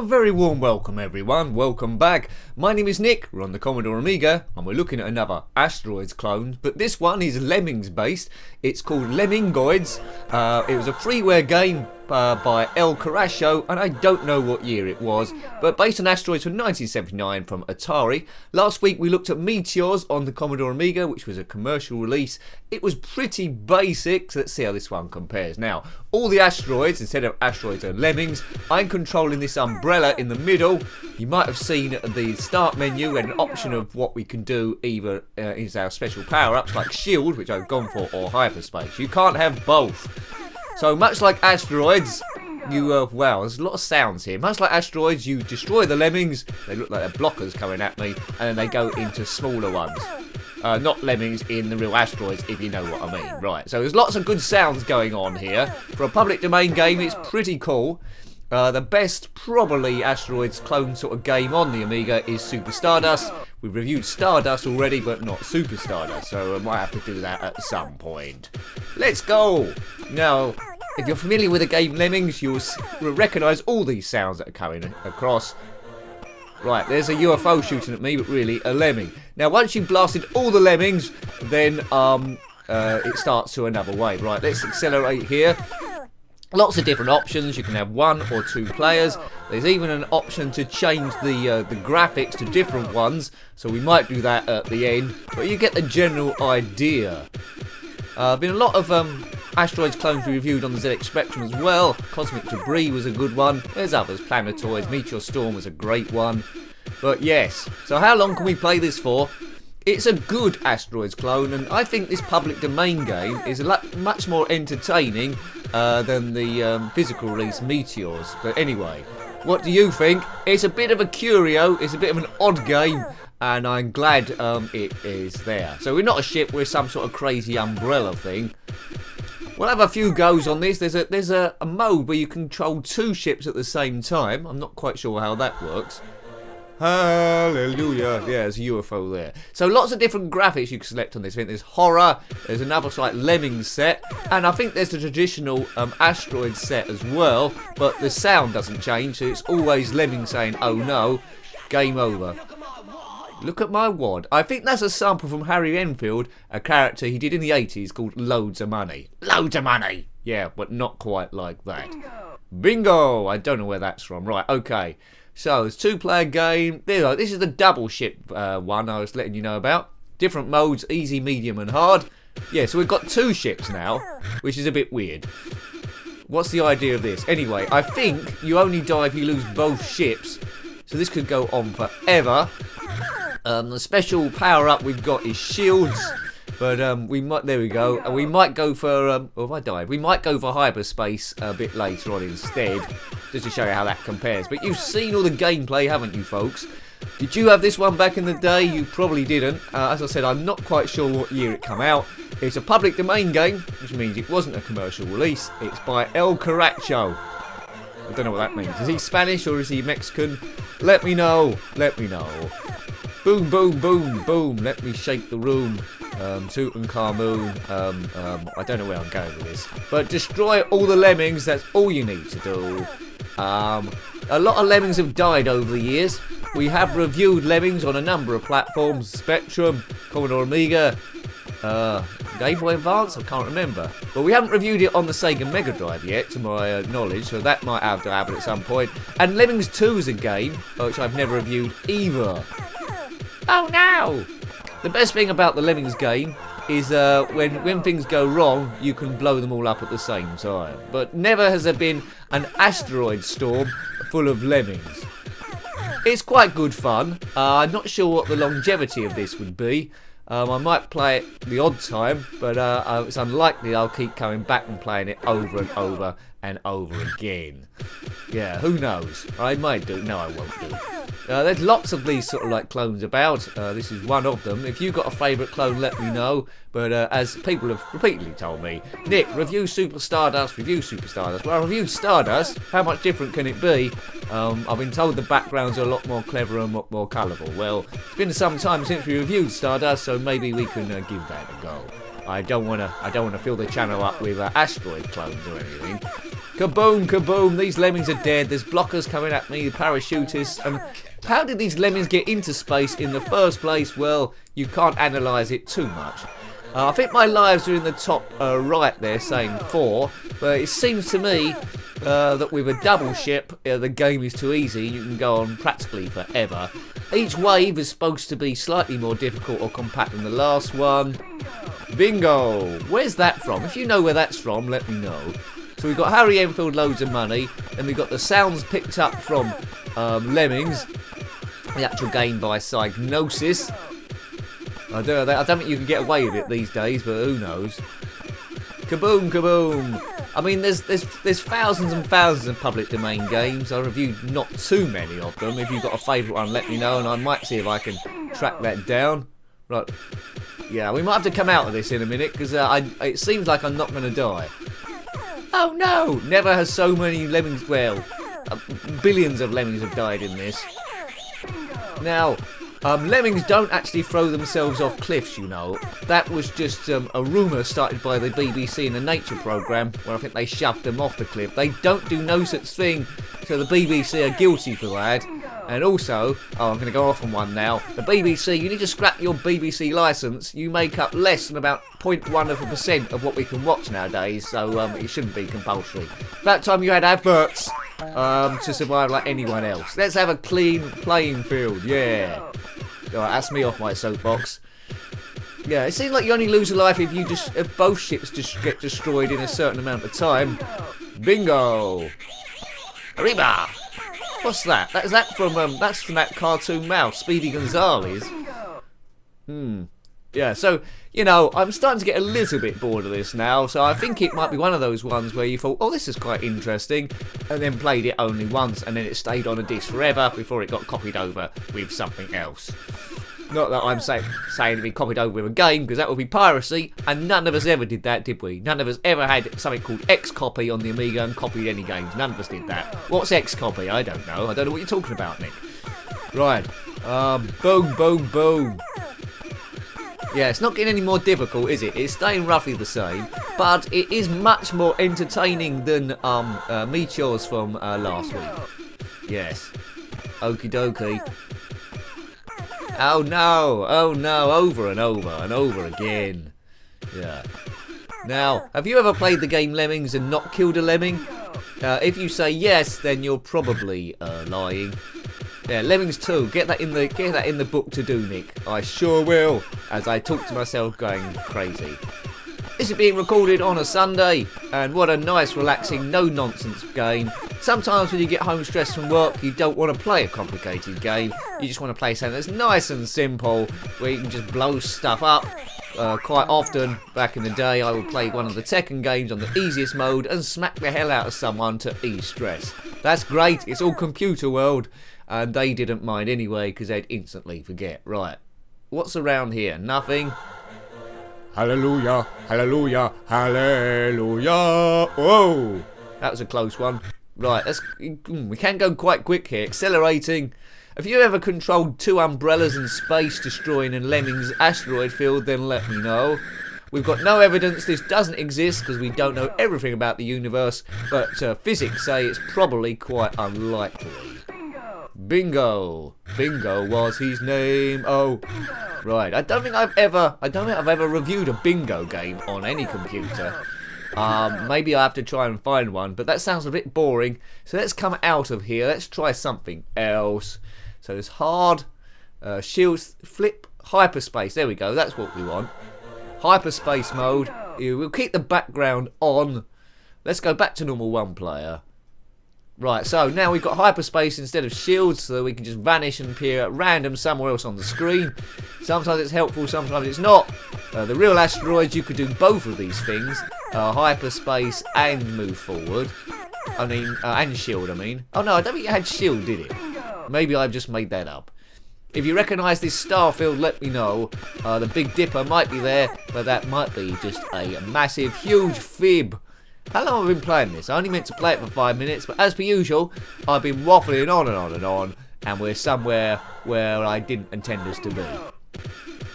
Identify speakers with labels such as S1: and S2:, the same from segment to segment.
S1: very warm welcome everyone, welcome back. My name is Nick, we're on the Commodore Amiga and we're looking at another Asteroids clone, but this one is Lemmings based. It's called Lemmingoids. It was a freeware game by Caracho, and I don't know what year it was, but based on Asteroids from 1979 from Atari. Last week we looked at Meteors on the Commodore Amiga, which was a commercial release. It was pretty basic, so let's see how this one compares. Now, all the asteroids, instead of asteroids and lemmings, I'm controlling this umbrella in the middle. You might have seen the start menu and an option of what we can do, either is our special power-ups like shield, which I've gone for, or hyperspace. You can't have both. So much like Asteroids, wow, there's a lot of sounds here. Much like Asteroids, you destroy the lemmings, they look like they're blockers coming at me, and then they go into smaller ones. Not lemmings in the real Asteroids, if you know what I mean. Right, so there's lots of good sounds going on here. For a public domain game, it's pretty cool. The best, probably, Asteroids clone sort of game on the Amiga is Super Stardust. We've reviewed Stardust already, but not Super Stardust, so I might have to do that at some point. Let's go! Now, if you're familiar with the game Lemmings, you'll recognise all these sounds that are coming across. Right, there's a UFO shooting at me, but really a lemming. Now, once you've blasted all the lemmings, then it starts to another wave. Right, let's accelerate here. Lots of different options. You can have 1 or 2 players. There's even an option to change the graphics to different ones, so we might do that at the end, but you get the general idea. Been a lot of Asteroids clones we reviewed on the ZX Spectrum as well. Cosmic Debris was a good one. There's others. Planetoids, Meteor Storm was a great one. But yes, so how long can we play this for? It's a good Asteroids clone, and I think this public domain game is much more entertaining than the physical release Meteors. But anyway, what do you think? It's a bit of a curio, it's a bit of an odd game, and I'm glad it is there. So we're not a ship, we're some sort of crazy umbrella thing. We'll have a few goes on this. There's a mode where you control 2 ships at the same time. I'm not quite sure how that works. Hallelujah. Yeah, there's a UFO there. So lots of different graphics you can select on this. I think there's horror, there's another like Lemmings set, and I think there's the traditional Asteroid set as well, but the sound doesn't change, so it's always Lemming saying, oh no, game over. Look at my wad. I think that's a sample from Harry Enfield, a character he did in the 80s called Loads of Money. Loads of money! Yeah, but not quite like that. Bingo! I don't know where that's from. Right, okay. So, it's 2-player game. There you go. This is the double ship one I was letting you know about. Different modes, easy, medium and hard. Yeah, so we've got 2 ships now, which is a bit weird. What's the idea of this? Anyway, I think you only die if you lose both ships. So this could go on forever. The special power-up we've got is shields. But we might, there we go, and we might go for, oh, if I died, we might go for hyperspace a bit later on instead, just to show you how that compares. But you've seen all the gameplay, haven't you, folks? Did you have this one back in the day? You probably didn't. As I said, I'm not quite sure what year it came out. It's a public domain game, which means it wasn't a commercial release. It's by Caracho. I don't know what that means. Is he Spanish or is he Mexican? Let me know. Let me know. Boom, boom, boom, boom. Let me shake the room. Tutankhamun. I don't know where I'm going with this. But destroy all the lemmings. That's all you need to do. A lot of lemmings have died over the years. We have reviewed lemmings on a number of platforms. Spectrum, Commodore Amiga, Game Boy Advance, I can't remember. But we haven't reviewed it on the Sega Mega Drive yet, to my knowledge, so that might have to happen at some point. And Lemmings 2 is a game, which I've never reviewed either. Oh no! The best thing about the Lemmings game is when things go wrong, you can blow them all up at the same time. But never has there been an asteroid storm full of lemmings. It's quite good fun. I'm not sure what the longevity of this would be. I might play it the odd time, but it's unlikely I'll keep coming back and playing it over and over and over again. Yeah, who knows? I might do. No, I won't do. There's lots of these sort of like clones about. This is one of them. If you've got a favourite clone, let me know. But as people have repeatedly told me, Nick, review Super Stardust, review Super Stardust. Well, I reviewed Stardust. How much different can it be? I've been told the backgrounds are a lot more clever and more colourful. Well, it's been some time since we reviewed Stardust, so maybe we can give that a go. I don't want to fill the channel up with asteroid clones or anything. Kaboom, kaboom, these lemmings are dead. There's blockers coming at me, parachutists. And how did these lemmings get into space in the first place? Well, you can't analyse it too much. I think my lives are in the top right there, saying 4. But it seems to me that with a double ship, the game is too easy. You can go on practically forever. Each wave is supposed to be slightly more difficult or compact than the last one. Bingo! Where's that from? If you know where that's from, let me know. So we've got Harry Enfield, loads of money, and we've got the sounds picked up from Lemmings, the actual game by Psygnosis. I don't think you can get away with it these days, but who knows? Kaboom, kaboom! I mean, there's thousands and thousands of public domain games. I reviewed not too many of them. If you've got a favourite one, let me know, and I might see if I can track that down. Right. Yeah, we might have to come out of this in a minute, because it seems like I'm not going to die. Oh no! Never has so many lemmings, well, billions of lemmings have died in this. Now, lemmings don't actually throw themselves off cliffs, you know. That was just a rumour started by the BBC in a nature programme, where I think they shoved them off the cliff. They don't do no such thing, so the BBC are guilty for that. And also, I'm going to go off on one now, the BBC, you need to scrap your BBC licence. You make up less than about 0.1% of what we can watch nowadays, so it shouldn't be compulsory. About time you had adverts to survive like anyone else. Let's have a clean playing field, yeah. Alright, that's me off my soapbox. Yeah, it seems like you only lose a life if both ships just get destroyed in a certain amount of time. Bingo! Arriba! What's that? That's from that cartoon mouse, Speedy Gonzales. Yeah, so, you know, I'm starting to get a little bit bored of this now, so I think it might be one of those ones where you thought, oh, this is quite interesting, and then played it only once, and then it stayed on a disc forever before it got copied over with something else. Not that I'm saying to be copied over with a game, because that would be piracy, and none of us ever did that, did we? None of us ever had something called X-Copy on the Amiga and copied any games. None of us did that. What's X-Copy? I don't know. I don't know what you're talking about, Nick. Right. Boom, boom, boom. Yeah, it's not getting any more difficult, is it? It's staying roughly the same, but it is much more entertaining than Meteors from last week. Yes. Okie dokie. Oh no, over and over and over again. Yeah. Now, have you ever played the game Lemmings and not killed a lemming? If you say yes, then you're probably lying. Yeah, Lemmings 2. Get that in the book to do, Nick. I sure will. As I talk to myself, going crazy. This is being recorded on a Sunday, and what a nice, relaxing, no-nonsense game. Sometimes when you get home stressed from work, you don't want to play a complicated game. You just want to play something that's nice and simple, where you can just blow stuff up. Quite often, back in the day, I would play one of the Tekken games on the easiest mode and smack the hell out of someone to ease stress. That's great, it's all computer world, and they didn't mind anyway, because they'd instantly forget. Right, what's around here? Nothing. Hallelujah, hallelujah, hallelujah. Whoa, that was a close one. Right, we can go quite quick here. Accelerating. Have you ever controlled 2 umbrellas in space destroying a Lemmings asteroid field, then let me know. We've got no evidence this doesn't exist because we don't know everything about the universe, but physics say it's probably quite unlikely. Bingo. Bingo was his name. Oh, right. I don't think I've ever reviewed a bingo game on any computer. Maybe I have to try and find one, but that sounds a bit boring. So let's come out of here. Let's try something else. So there's hard, shields, flip, hyperspace. There we go. That's what we want. Hyperspace mode. We'll keep the background on. Let's go back to normal 1 player. Right, so now we've got hyperspace instead of shields, so we can just vanish and appear at random somewhere else on the screen. Sometimes it's helpful, sometimes it's not. The real asteroids, you could do both of these things. Hyperspace and move forward. I mean, and shield, I mean. Oh no, I don't think it had shield, did it? Maybe I've just made that up. If you recognise this star field, let me know. The Big Dipper might be there, but that might be just a massive, huge fib. How long have I been playing this? I only meant to play it for 5 minutes, but as per usual, I've been waffling on and on and on, and we're somewhere where I didn't intend us to be.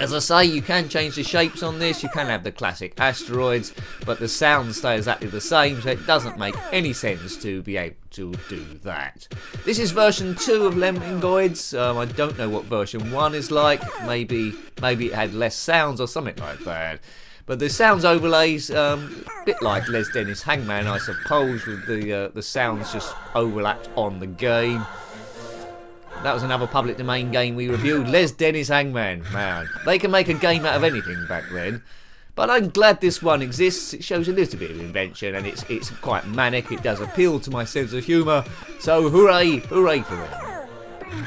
S1: As I say, you can change the shapes on this, you can have the classic Asteroids, but the sounds stay exactly the same, so it doesn't make any sense to be able to do that. This is version 2 of Lemmingoids. I don't know what version 1 is like, maybe it had less sounds or something like that. But the sounds overlays, a bit like Les Dennis Hangman, I suppose, with the sounds just overlapped on the game. That was another public domain game we reviewed, Les Dennis Hangman. Man, they can make a game out of anything back then. But I'm glad this one exists. It shows a little bit of invention, and it's quite manic. It does appeal to my sense of humour. So hooray, hooray for them.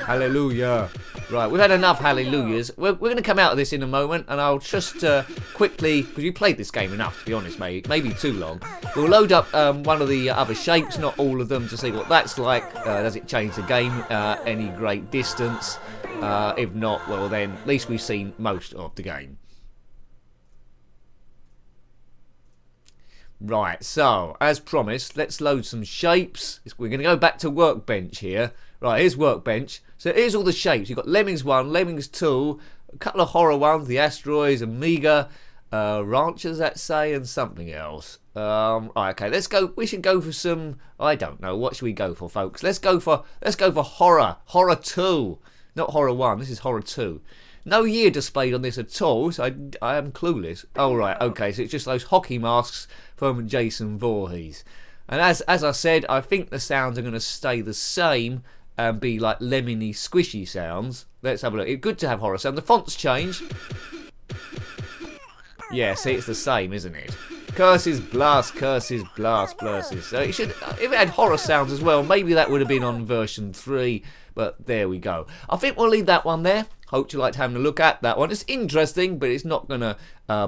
S1: Hallelujah. Right, we've had enough hallelujahs. We're going to come out of this in a moment, and I'll just quickly, because we played this game enough, to be honest, maybe too long. We'll load up one of the other shapes, not all of them, to see what that's like. Does it change the game any great distance? If not, well then, at least we've seen most of the game. Right, so, as promised, let's load some shapes. We're going to go back to Workbench here. Right, here's Workbench. So here's all the shapes. You've got Lemmings 1, Lemmings 2, a couple of horror ones, the Asteroids, Amiga, Ranchers, let's say, and something else. Right, okay, let's go. We should go for some, I don't know, what should we go for, folks? Let's go for horror. Horror 2. Not horror 1, this is horror 2. No year displayed on this at all, so I am clueless. Oh, right, okay, so it's just those hockey masks from Jason Voorhees. And as I said, I think the sounds are going to stay the same and be like lemony squishy sounds. Let's have a look. It's good to have horror sound. The fonts change. Yeah, see, it's the same, isn't it? Curses, blast, blurses. So it should, if it had horror sounds as well, maybe that would have been on version 3. But there we go. I think we'll leave that one there. Hope you liked having a look at that one. It's interesting, but it's not going to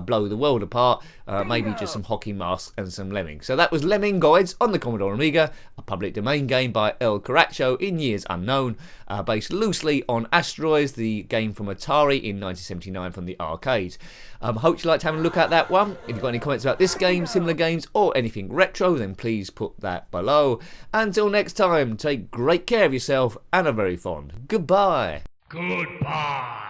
S1: blow the world apart. Maybe just some hockey masks and some lemmings. So that was Lemingoids on the Commodore Amiga, a public domain game by El Caracho in years unknown, based loosely on Asteroids, the game from Atari in 1979 from the arcade. Hope you liked having a look at that one. If you've got any comments about this game, similar games, or anything retro, then please put that below. Until next time, take great care of yourself and a very fond goodbye.
S2: Goodbye.